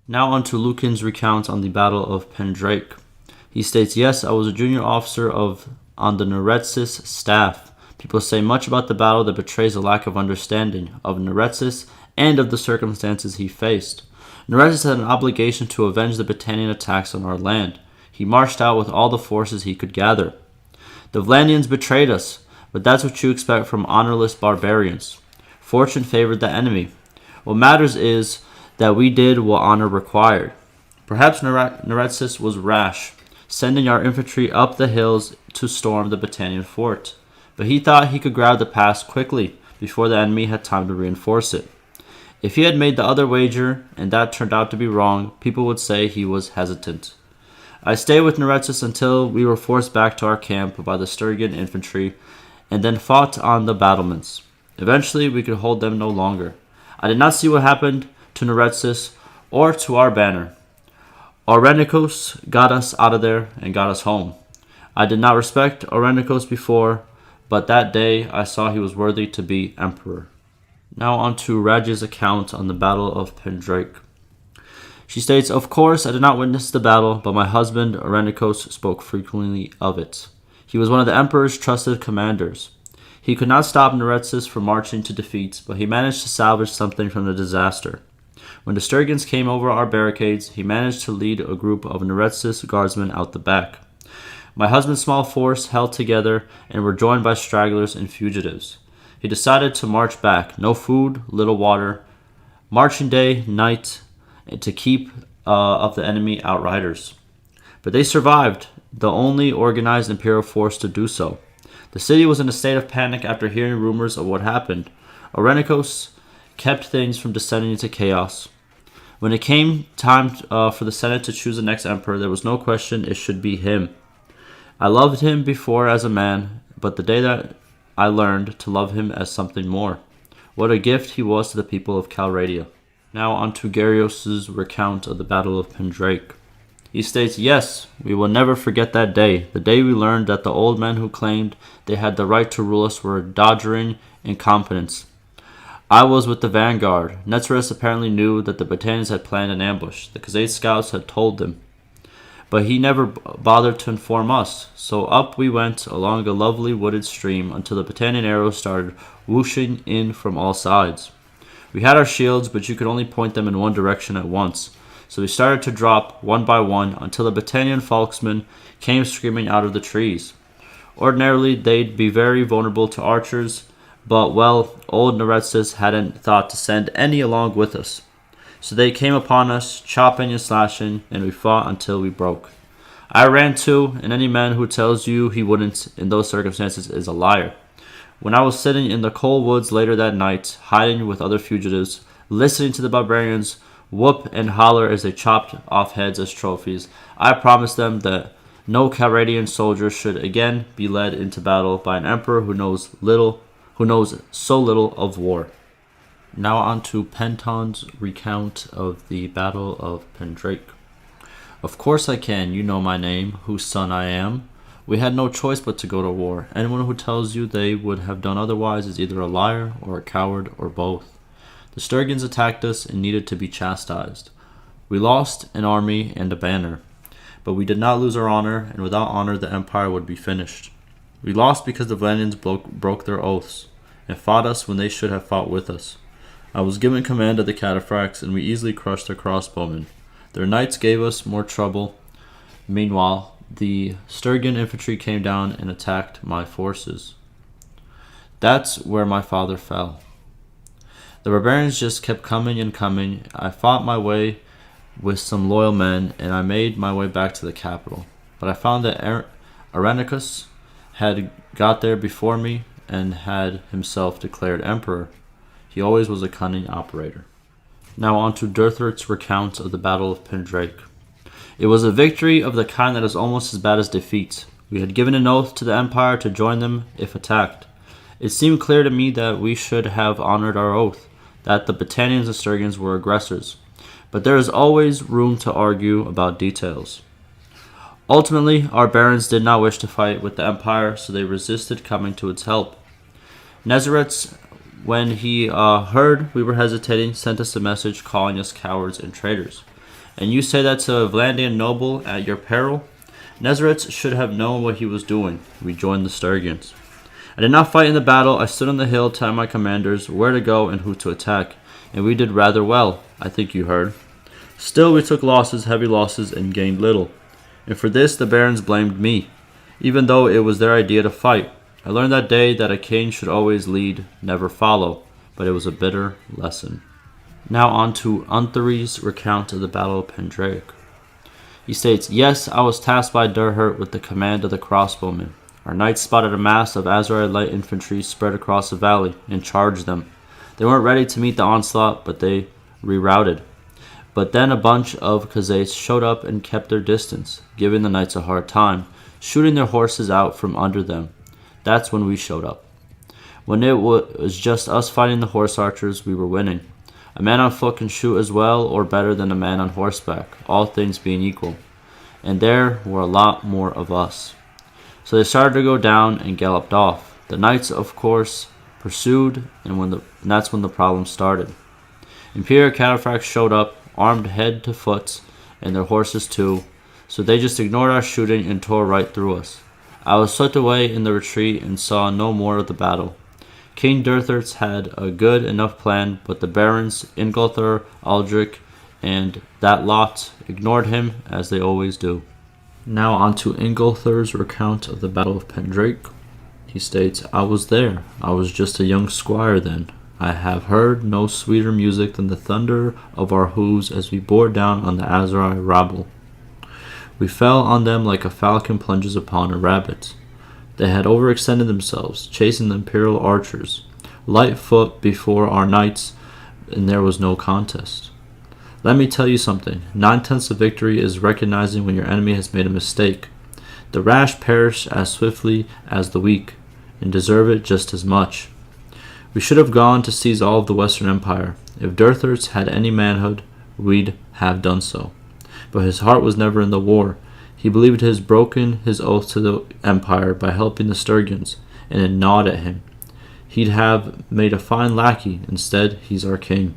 Now on to Lucan's recount on the Battle of Pendraic. He states, "Yes, I was a junior officer on the Neretzes staff. People say much about the battle that betrays a lack of understanding of Neretzes and of the circumstances he faced. Neretzes had an obligation to avenge the Battanian attacks on our land. He marched out with all the forces he could gather. The Vlandians betrayed us, but that's what you expect from honorless barbarians. Fortune favored the enemy. What matters is that we did what honor required. Perhaps Neretzes was rash, sending our infantry up the hills to storm the Battanian fort, but he thought he could grab the pass quickly before the enemy had time to reinforce it. If he had made the other wager, and that turned out to be wrong, people would say he was hesitant. I stayed with Neretzes until we were forced back to our camp by the Sturgian infantry, and then fought on the battlements. Eventually, we could hold them no longer. I did not see what happened to Neretzes or to our banner. Orenikos got us out of there and got us home. I did not respect Orenikos before, but that day I saw he was worthy to be emperor." Now on to Rhagaea's account on the Battle of Pendraic. She states, "Of course, I did not witness the battle, but my husband, Orenikos, spoke frequently of it. He was one of the emperor's trusted commanders. He could not stop Neretzes from marching to defeat, but he managed to salvage something from the disaster. When the Sturgians came over our barricades, he managed to lead a group of Neretzes guardsmen out the back. My husband's small force held together and were joined by stragglers and fugitives. He decided to march back, no food, little water, marching day, night, to keep of the enemy outriders. But they survived, the only organized Imperial force to do so. The city was in a state of panic after hearing rumors of what happened. Orenikos kept things from descending into chaos. When it came time for the Senate to choose the next emperor, there was no question it should be him. I loved him before as a man, but the day that I learned to love him as something more. What a gift he was to the people of Caladog." Now on to Garios' recount of the Battle of Pendraic. He states, "Yes, we will never forget that day, the day we learned that the old men who claimed they had the right to rule us were doddering incompetents. I was with the vanguard. Neretzes apparently knew that the Battanians had planned an ambush. The Khuzait scouts had told them. But he never bothered to inform us, so up we went along a lovely wooded stream until the Battanian arrows started whooshing in from all sides. We had our shields, but you could only point them in one direction at once, so we started to drop one by one until the Battanian falksmen came screaming out of the trees. Ordinarily, they'd be very vulnerable to archers, but, well, old Neretzes hadn't thought to send any along with us. So they came upon us, chopping and slashing, and we fought until we broke. I ran too, and any man who tells you he wouldn't in those circumstances is a liar. When I was sitting in the cold woods later that night, hiding with other fugitives, listening to the barbarians whoop and holler as they chopped off heads as trophies, I promised them that no Caladian soldier should again be led into battle by an emperor who knows so little of war." Now on to Penton's recount of the Battle of Pendraic. "Of course I can, you know my name, whose son I am. We had no choice but to go to war. Anyone who tells you they would have done otherwise is either a liar or a coward or both. The Sturgians attacked us and needed to be chastised. We lost an army and a banner, but we did not lose our honor, and without honor the empire would be finished. We lost because the Vlandians broke their oaths and fought us when they should have fought with us. I was given command of the cataphracts, and we easily crushed their crossbowmen. Their knights gave us more trouble. Meanwhile, the Sturgian infantry came down and attacked my forces. That's where my father fell. The barbarians just kept coming and coming. I fought my way with some loyal men, and I made my way back to the capital. But I found that Orenikos had got there before me and had himself declared emperor. He always was a cunning operator." Now on to Derthert's recount of the Battle of Pendraic. "It was a victory of the kind that is almost as bad as defeat. We had given an oath to the Empire to join them if attacked. It seemed clear to me that we should have honored our oath, that the Battanians and Sturgians were aggressors. But there is always room to argue about details. Ultimately, our barons did not wish to fight with the Empire, so they resisted coming to its help. Neretzes, when he heard we were hesitating, sent us a message calling us cowards and traitors. And you say that to a Vlandian noble at your peril? Neretzes should have known what he was doing. We joined the Sturgians. I did not fight in the battle. I stood on the hill telling my commanders where to go and who to attack. And we did rather well, I think you heard. Still, we took losses, heavy losses, and gained little. And for this, the barons blamed me, even though it was their idea to fight. I learned that day that a king should always lead, never follow, but it was a bitter lesson. Now on to Unthery's recount of the Battle of Pendraic. He states, "Yes, I was tasked by Derthert with the command of the crossbowmen. Our knights spotted a mass of Aserai light infantry spread across the valley and charged them. They weren't ready to meet the onslaught, but they rerouted. But then a bunch of Khuzait showed up and kept their distance, giving the knights a hard time, shooting their horses out from under them. That's when we showed up. When it was just us fighting the horse archers, we were winning. A man on foot can shoot as well or better than a man on horseback, all things being equal. And there were a lot more of us. So they started to go down and galloped off. The knights, of course, pursued, and that's when the problem started. Imperial cataphracts showed up, armed head to foot, and their horses too, so they just ignored our shooting and tore right through us. I was swept away in the retreat and saw no more of the battle. King Derthert had a good enough plan, but the barons, Ingalther, Olek, and that lot ignored him, as they always do." Now on to Ingalther's recount of the Battle of Pendraic. He states, "I was there. I was just a young squire then. I have heard no sweeter music than the thunder of our hooves as we bore down on the Aserai rabble. We fell on them like a falcon plunges upon a rabbit. They had overextended themselves, chasing the Imperial archers, light foot before our knights, and there was no contest. Let me tell you something. 9/10 of victory is recognizing when your enemy has made a mistake. The rash perish as swiftly as the weak, and deserve it just as much. We should have gone to seize all of the Western Empire. If Derthert had any manhood, we'd have done so. But his heart was never in the war. He believed he had broken his oath to the Empire by helping the Sturgians, and it gnawed at him. He'd have made a fine lackey. Instead, he's our king."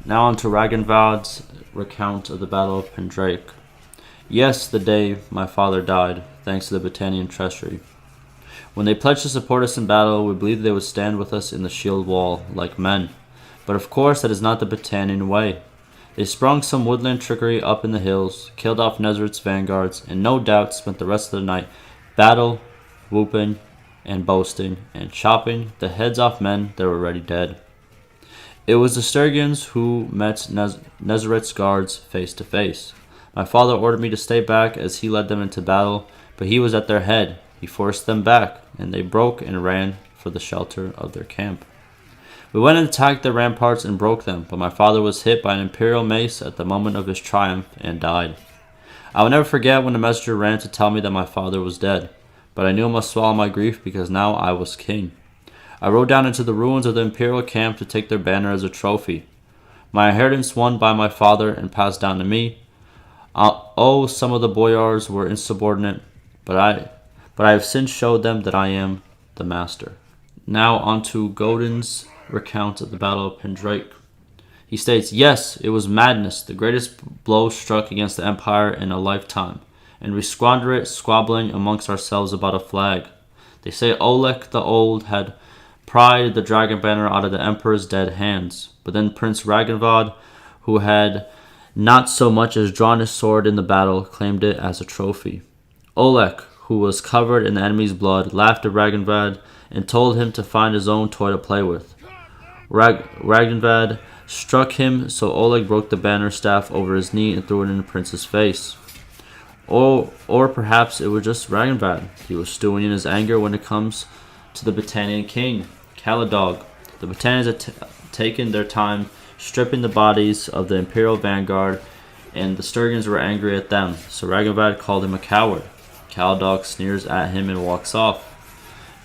Now on to Raganvad's recount of the Battle of Pendraic. "Yes, the day my father died, thanks to the Battanian treachery. When they pledged to support us in battle, we believed they would stand with us in the shield wall, like men. But of course that is not the Battanian way. They sprung some woodland trickery up in the hills, killed off Neretzes' vanguards, and no doubt spent the rest of the night battle, whooping, and boasting, and chopping the heads off men that were already dead. It was the Sturgians who met Neretzes' guards face to face. My father ordered me to stay back as he led them into battle, but he was at their head. He forced them back, and they broke and ran for the shelter of their camp. We went and attacked the ramparts and broke them, but my father was hit by an Imperial mace at the moment of his triumph and died. I will never forget when the messenger ran to tell me that my father was dead, but I knew I must swallow my grief because now I was king. I rode down into the ruins of the Imperial camp to take their banner as a trophy. My inheritance won by my father and passed down to me. Some of the boyars were insubordinate, but I have since showed them that I am the master." Now on to Godun's recount of the Battle of Pendraic. He states, "Yes, it was madness, the greatest blow struck against the Empire in a lifetime, and we squander it squabbling amongst ourselves about a flag. They say Olek the Old had pried the dragon banner out of the Emperor's dead hands, but then Prince Raganvad, who had not so much as drawn his sword in the battle, claimed it as a trophy. Olek, who was covered in the enemy's blood, laughed at Raganvad and told him to find his own toy to play with. Raganvad struck him, so Olek broke the banner staff over his knee and threw it in the prince's face. Or perhaps it was just Raganvad. He was stewing in his anger when it comes to the Battanian king, Caladog. The Battanians had taken their time stripping the bodies of the Imperial vanguard, and the Sturgians were angry at them, so Raganvad called him a coward. Caladog sneers at him and walks off.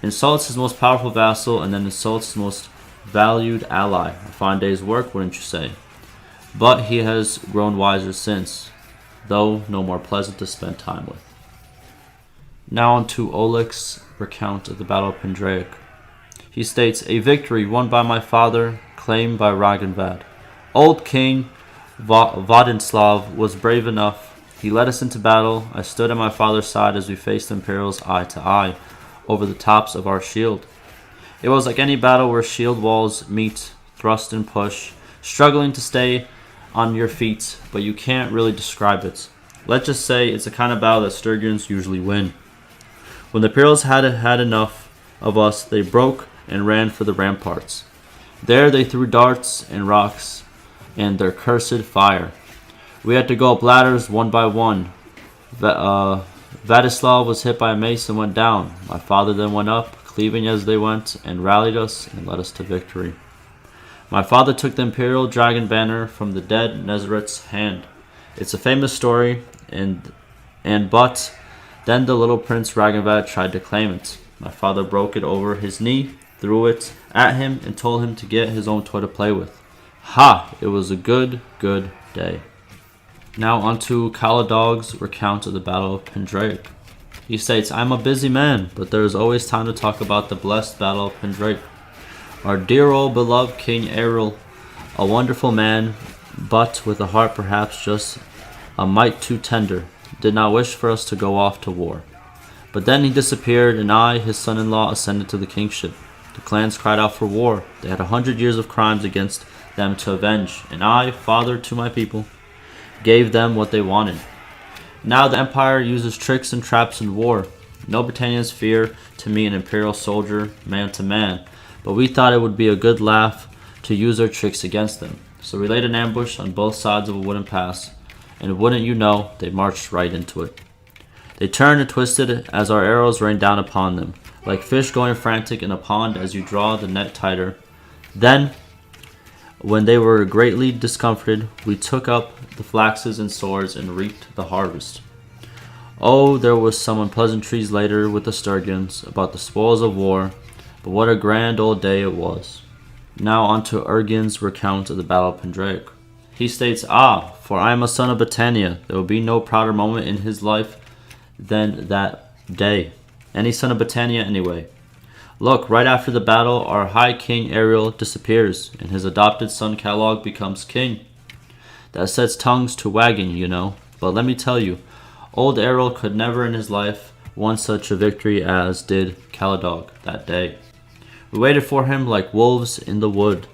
Insults his most powerful vassal and then insults his most valued ally. A fine day's work, wouldn't you say? But he has grown wiser since, though no more pleasant to spend time with." Now on to Olek's recount of the Battle of Pendraic. He states, "A victory won by my father, claimed by Raganvad. Old king, Vodislav was brave enough. He led us into battle. I stood at my father's side as we faced the Imperials eye to eye, over the tops of our shield. It was like any battle where shield walls meet, thrust and push, struggling to stay on your feet, but you can't really describe it. Let's just say it's the kind of battle that Sturgians usually win. When the Imperials had enough of us, they broke and ran for the ramparts. There they threw darts and rocks and their cursed fire. We had to go up ladders one by one. Vladislav was hit by a mace and went down. My father then went up, cleaving as they went, and rallied us and led us to victory. My father took the Imperial dragon banner from the dead Neretzes' hand. It's a famous story, but then the little prince Raganvad tried to claim it. My father broke it over his knee, threw it at him, and told him to get his own toy to play with. Ha! It was a good day. Now onto Caladog's recount of the Battle of Pendraic. He states, I am a busy man, but there is always time to talk about the blessed Battle of Pendraic. Our dear old beloved King Errol, a wonderful man, but with a heart perhaps just a mite too tender, did not wish for us to go off to war. But then he disappeared, and I, his son-in-law, ascended to the kingship. The clans cried out for war. They had 100 years of crimes against them to avenge, and I, father to my people, gave them what they wanted. Now the Empire uses tricks and traps in war. No Battanians fear to meet an Imperial soldier man to man, but we thought it would be a good laugh to use our tricks against them. So we laid an ambush on both sides of a wooden pass, and wouldn't you know, they marched right into it. They turned and twisted as our arrows rained down upon them, like fish going frantic in a pond as you draw the net tighter. Then, when they were greatly discomfited, we took up the flaxes and swords and reaped the harvest. Oh, there was some unpleasantries later with the Sturgians about the spoils of war, but what a grand old day it was. Now on to Ergeon's recount of the Battle of Pendraic. He states, for I am a son of Battania. There will be no prouder moment in his life than that day. Any son of Battania anyway. Look, right after the battle, our High King Ariel disappears, and his adopted son Caladog becomes king. That sets tongues to wagging, you know. But let me tell you, old Ariel could never in his life won such a victory as did Caladog that day. We waited for him like wolves in the wood.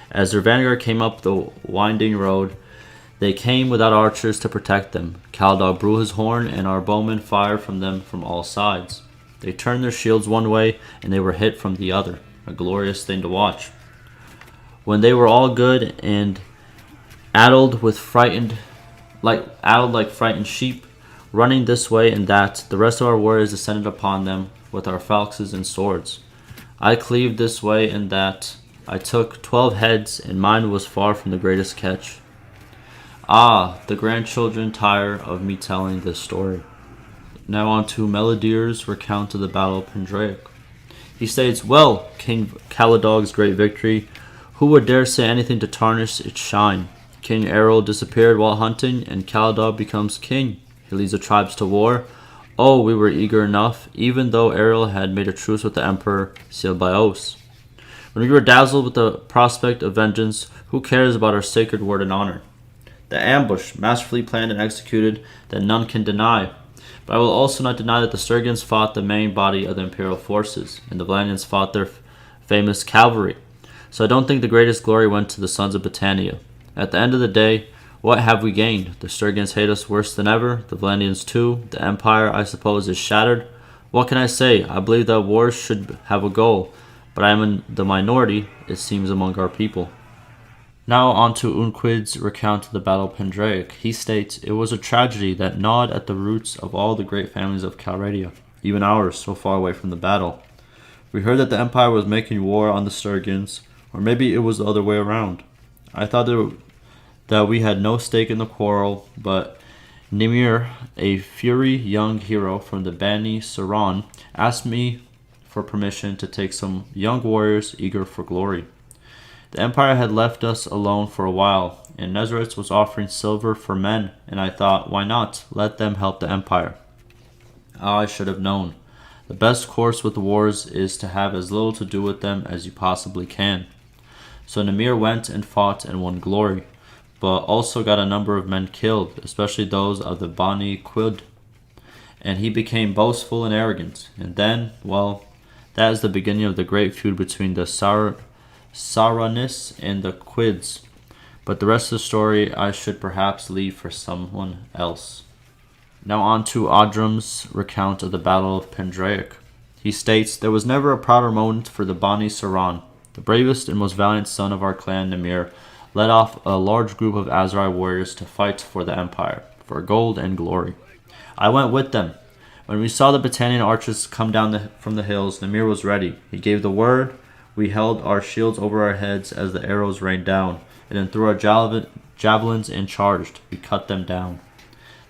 As their vanguard came up the winding road, they came without archers to protect them. Caladog blew his horn, and our bowmen fired from them from all sides. They turned their shields one way, and they were hit from the other. A glorious thing to watch. When they were all good and addled like frightened sheep, running this way and that, the rest of our warriors descended upon them with our falchions and swords. I cleaved this way and that. I took 12 heads, and mine was far from the greatest catch. The grandchildren tire of me telling this story. Now on to Melidir's recount of the Battle of Pendraic. He states, well, King Caladog's great victory, who would dare say anything to tarnish its shine? King Errol disappeared while hunting, and Caladog becomes king. He leads the tribes to war. Oh, we were eager enough, even though Errol had made a truce with the Emperor, sealed by oaths. When we were dazzled with the prospect of vengeance, who cares about our sacred word and honor? The ambush, masterfully planned and executed, that none can deny. But I will also not deny that the Sturgians fought the main body of the Imperial forces, and the Vlandians fought their famous cavalry. So I don't think the greatest glory went to the sons of Battania. At the end of the day, what have we gained? The Sturgians hate us worse than ever, the Vlandians too. The Empire, I suppose, is shattered. What can I say? I believe that wars should have a goal, but I am in the minority, it seems, among our people. Now on to Unqid's recount of the Battle of Pendraic. He states, it was a tragedy that gnawed at the roots of all the great families of Rhagaea, even ours, so far away from the battle. We heard that the Empire was making war on the Sturgians, or maybe it was the other way around. I thought that we had no stake in the quarrel, but Nimir, a fury young hero from the Bani Saran, asked me for permission to take some young warriors eager for glory. The Empire had left us alone for a while, and Neretzes was offering silver for men, and I thought, why not? Let them help the Empire. I should have known. The best course with the wars is to have as little to do with them as you possibly can. So Nimir went and fought and won glory. but also got a number of men killed, especially those of the Bani Quid. And he became boastful and arrogant. And then, well, that is the beginning of the great feud between the Saranis and the Quids. But the rest of the story I should perhaps leave for someone else. Now on to Adram's recount of the Battle of Pendraic. He states, "There was never a prouder moment for the Bani Saran. The bravest and most valiant son of our clan, Nemir, led off a large group of Aserai warriors to fight for the empire, for gold and glory. I went with them. When we saw the Battanian archers come down from the hills, Nemir was ready. He gave the word. We held our shields over our heads as the arrows rained down, and then threw our javelins and charged. We cut them down.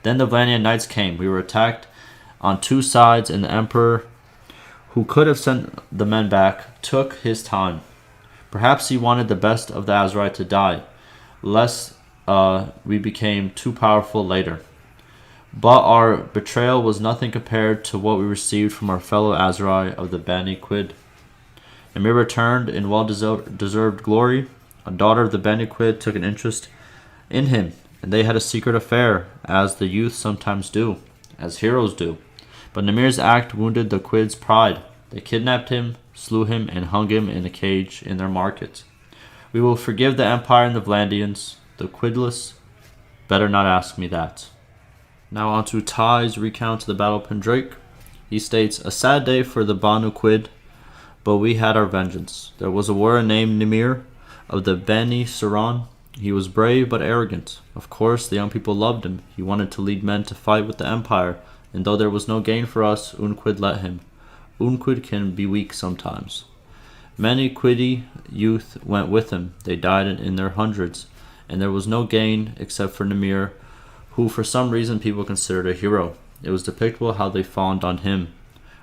Then the Vlandian knights came. We were attacked on two sides, and the emperor, who could have sent the men back, took his time. Perhaps he wanted the best of the Aserai to die, lest we became too powerful later. But our betrayal was nothing compared to what we received from our fellow Aserai of the Bani Quid. Nemir returned in well-deserved glory. A daughter of the Bani Quid took an interest in him, and they had a secret affair, as the youth sometimes do, as heroes do. But Nemir's act wounded the Quid's pride. They kidnapped him, slew him, and hung him in a cage in their market. We will forgive the Empire and the Vlandians. The Quidless, better not ask me that." Now on to Tais' recount of the Battle of Pendraic. He states, "A sad day for the Banu Quid, but we had our vengeance. There was a warrior named Nemir of the Beni Saran. He was brave but arrogant. Of course, the young people loved him. He wanted to lead men to fight with the Empire, and though there was no gain for us, Unqid let him. Unqid can be weak sometimes. Many Quidi youth went with him. They died in their hundreds, and there was no gain except for Nemir, who for some reason people considered a hero. It was depictable how they fawned on him.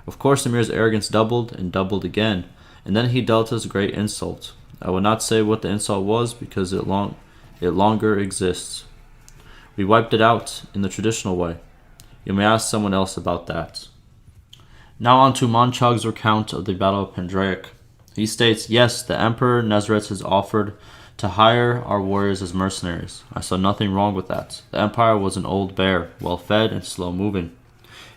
Of course, Nemir's arrogance doubled and doubled again, and then he dealt us a great insult. I will not say what the insult was, because it longer exists. We wiped it out in the traditional way. You may ask someone else about that." Now on to Monchug's recount of the Battle of Pendraic. He states, "Yes, the Emperor Neretzes has offered to hire our warriors as mercenaries. I saw nothing wrong with that. The Empire was an old bear, well-fed and slow-moving.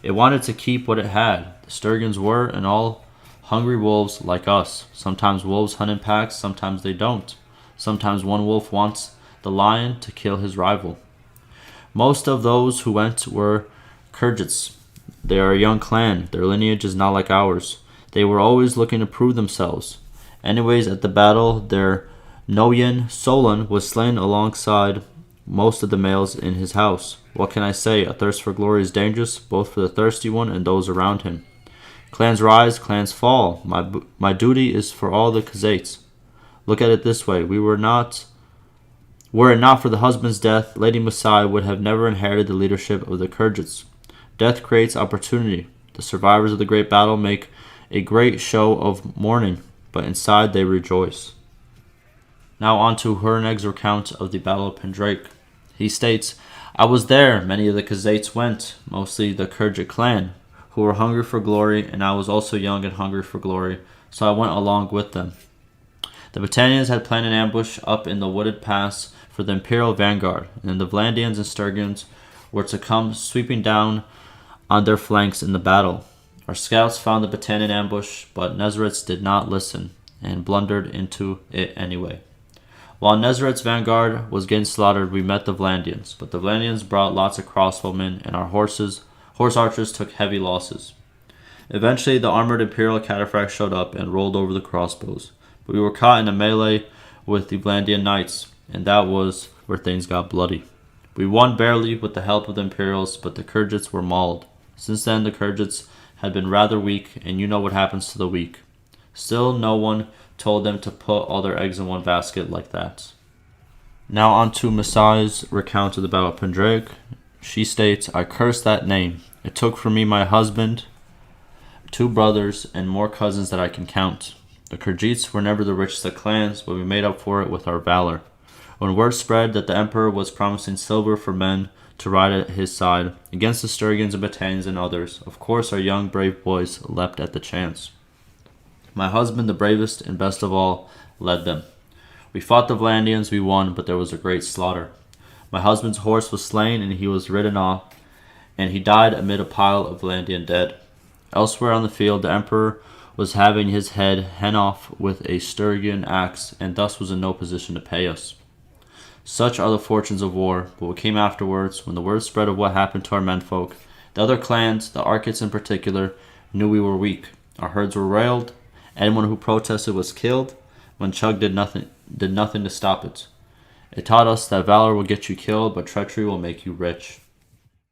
It wanted to keep what it had. The Sturgians were, and all, hungry wolves like us. Sometimes wolves hunt in packs, sometimes they don't. Sometimes one wolf wants the lion to kill his rival. Most of those who went were Khuzait. They are a young clan. Their lineage is not like ours. They were always looking to prove themselves. Anyways, at the battle, their Noyen Solon was slain alongside most of the males in his house. What can I say? A thirst for glory is dangerous, both for the thirsty one and those around him. Clans rise, clans fall. My duty is for all the Khuzait. Look at it this way. Were it not for the husband's death, Lady Mesui would have never inherited the leadership of the Khuzait. Death creates opportunity. The survivors of the great battle make a great show of mourning, but inside they rejoice." Now on to Hurunag's recount of the Battle of Pendraic. He states, "I was there. Many of the Khuzaites went, mostly the Khuzait clan, who were hungry for glory, and I was also young and hungry for glory, so I went along with them. The Battanians had planned an ambush up in the wooded pass for the Imperial vanguard, and the Vlandians and Sturgians were to come sweeping down on their flanks in the battle. Our scouts found the Battanian ambush, but Neretzes did not listen, and blundered into it anyway. While Neretzes' vanguard was getting slaughtered, we met the Vlandians, but the Vlandians brought lots of crossbowmen, and our horse archers took heavy losses. Eventually, the armored Imperial cataphracts showed up and rolled over the crossbows, but we were caught in a melee with the Vlandian knights, and that was where things got bloody. We won barely with the help of the Imperials, but the Khuzait were mauled. Since then, the Khuzait had been rather weak, and you know what happens to the weak. Still, no one told them to put all their eggs in one basket like that." Now on to Mesui's recount of the Battle of Pendraic. She states, "I curse that name. It took from me my husband, 2 brothers, and more cousins that I can count. The Khuzait were never the richest of clans, but we made up for it with our valor. When word spread that the Emperor was promising silver for men to ride at his side, against the Sturgians and Battanians and others, of course our young brave boys leapt at the chance. My husband, the bravest and best of all, led them. We fought the Vlandians, we won, but there was a great slaughter. My husband's horse was slain, and he was ridden off, and he died amid a pile of Vlandian dead. Elsewhere on the field, the emperor was having his head hen off with a Sturgian axe, and thus was in no position to pay us. Such are the fortunes of war, but what came afterwards, when the word spread of what happened to our menfolk, the other clans, the Arkids in particular, knew we were weak. Our herds were railed, anyone who protested was killed, Monchug did nothing to stop it. It taught us that valor will get you killed, but treachery will make you rich.